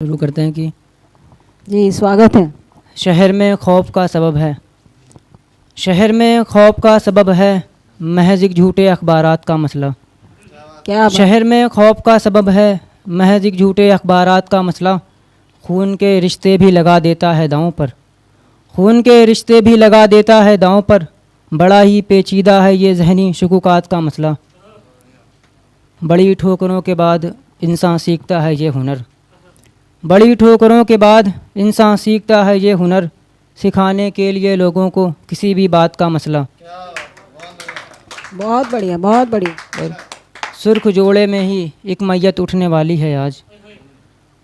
शुरू करते हैं कि जी स्वागत है। शहर में खौफ का सबब है, शहर में खौफ का सबब है महज एक झूठे अखबारात का मसला। क्या बात। शहर में खौफ का सबब है महज एक झूठे अखबारात का मसला। खून के रिश्ते भी लगा देता है दांव पर, खून के रिश्ते भी लगा देता है दांव पर। बड़ा ही पेचीदा है ये जहनी शुकुकात का मसला। बड़ी ठोकरों के बाद इंसान सीखता है ये हुनर, बड़ी ठोकरों के बाद इंसान सीखता है ये हुनर। सिखाने के लिए लोगों को किसी भी बात का मसला। बहुत बढ़िया, बहुत बढ़िया। और सुर्ख जोड़े में ही एक मैयत उठने वाली है आज,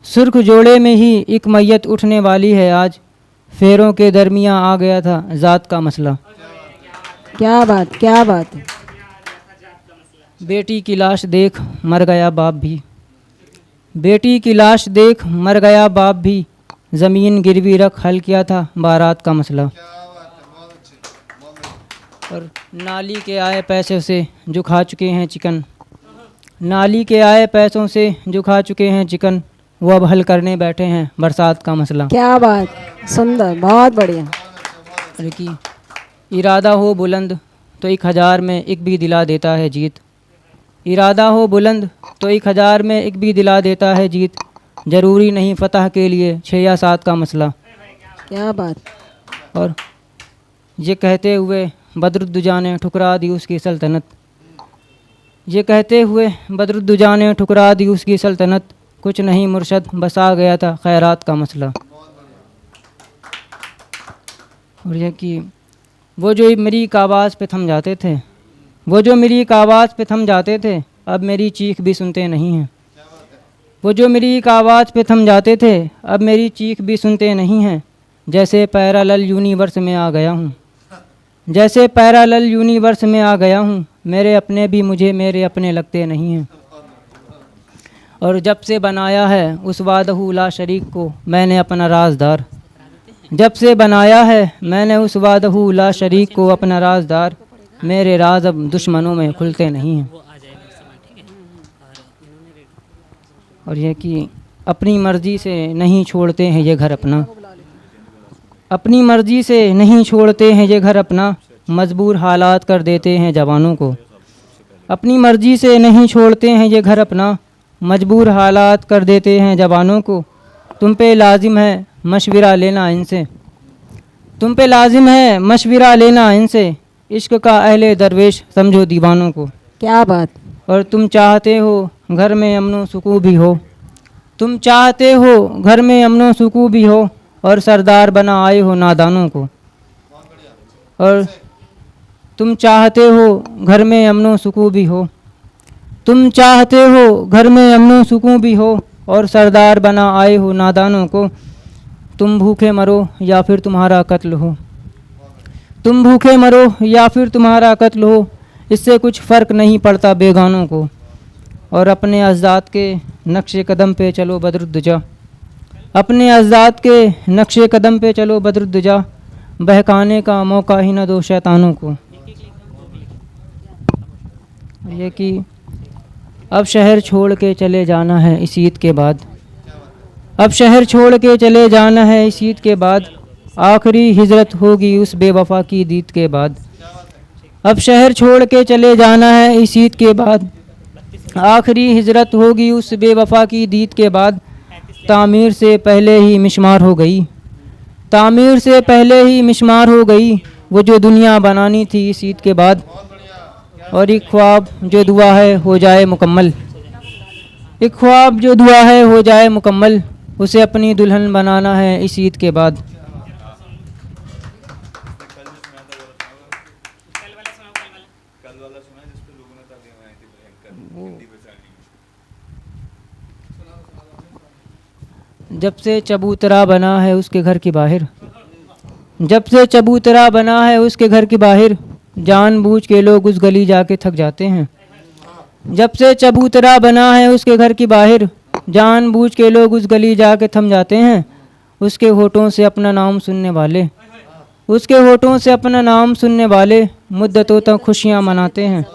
सुर्ख जोड़े में ही एक मैयत उठने वाली है आज। फेरों के दरमियाँ आ गया था ज़ात का मसला। क्या बात, क्या बात। बेटी की लाश देख मर गया बाप भी, बेटी की लाश देख मर गया बाप भी। ज़मीन गिरवी रख हल किया था बारात का मसला। और नाली के आए पैसे से जो खा चुके हैं चिकन, नाली के आए पैसों से जो खा चुके हैं चिकन। वो अब हल करने बैठे हैं बरसात का मसला। क्या बात, सुंदर, बहुत बढ़िया। अरे कि इरादा हो बुलंद तो 1000 में एक भी दिला देता है जीत, इरादा हो बुलंद तो 1000 में एक भी दिला देता है जीत। ज़रूरी नहीं फतह के लिए 6 या 7 का मसला। क्या बात। और ये कहते हुए बदरुद्दुजा ने ठुकरा दी उसकी सल्तनत, ये कहते हुए बदरुद्दुजा ने ठुकरा दी उसकी सल्तनत। कुछ नहीं मुर्शद बस आ गया था खैरात का मसला। और यह कि वो जो मेरी एक आवाज़ पे थम जाते थे, वो जो मेरी एक आवाज़ पे थम जाते थे, अब मेरी चीख भी सुनते नहीं हैं। वो जो मेरी एक आवाज़ पे थम जाते थे, अब मेरी चीख भी सुनते नहीं हैं। जैसे पैरालल यूनिवर्स में आ गया हूँ, जैसे पैरालल यूनिवर्स में आ गया हूँ। मेरे अपने भी मुझे मेरे अपने लगते नहीं हैं। और जब से बनाया है उस वादहू ला शरीक को मैंने अपना राजदार, जब से बनाया है मैंने उस वादहू ला शरीक को अपना राजदार। मेरे राज अब दुश्मनों में खुलते नहीं हैं। और यह कि अपनी मर्ज़ी से नहीं छोड़ते हैं ये घर अपना, अपनी मर्ज़ी से नहीं छोड़ते हैं ये घर अपना। मजबूर हालात कर देते हैं जवानों को, अपनी मर्ज़ी से नहीं छोड़ते हैं ये घर अपना। मजबूर हालात कर देते हैं जवानों को। तुम पे लाजिम है मशविरा लेना इनसे, तुम पे लाजिम है मशविरा लेना इनसे। इश्क का अहले दरवेश समझो दीवानों को। क्या बात। और तुम चाहते हो घर में अमनो सुकून भी हो, तुम चाहते हो घर में अमनो सुकून भी हो। और सरदार बना आए हो नादानों को। और तुम चाहते हो घर में अमनो सुकून भी हो, तुम चाहते हो घर में अमनो सुकून भी हो। और सरदार बना आए हो नादानों को। तुम भूखे मरो या फिर तुम्हारा कत्ल हो, तुम भूखे मरो या फिर तुम्हारा कत्ल हो। इससे कुछ फ़र्क नहीं पड़ता बेगानों को। और अपने अज़दाद के नक्शे कदम पे चलो बदरुद्दुजा, अपने अज़दाद के नक्शे कदम पे चलो बदरुद्दुजा। बहकाने का मौका ही न दो शैतानों को। ये कि अब शहर छोड़ के चले जाना है इस ईद के बाद, अब शहर छोड़ के चले जाना है इस ईद के बाद। आखिरी हिजरत होगी उस बेवफा की दीद के बाद। अब शहर छोड़ के चले जाना है इस ईद के बाद। आखिरी हिजरत होगी उस बेवफा की दीद के बाद। तामीर से पहले ही मिशमार हो गई, तामीर से पहले ही मिशमार हो गई। वो जो दुनिया बनानी थी इस ईद के बाद। और एक ख्वाब जो दुआ है हो जाए मुकम्मल, एक ख्वाब जो दुआ है हो जाए मुकम्मल। उसे अपनी दुल्हन बनाना है इस ईद के बाद। जब से चबूतरा बना है उसके घर की बाहर, जब से चबूतरा बना है उसके घर की बाहर। जानबूझ के लोग उस गली जाके थक जाते हैं, जब से चबूतरा बना है उसके घर की बाहर। जानबूझ के लोग उस गली जाके थम जाते हैं। उसके होठों से अपना नाम सुनने वाले, उसके होठों से अपना नाम सुनने वाले मुद्दतों तक खुशियाँ मनाते हैं।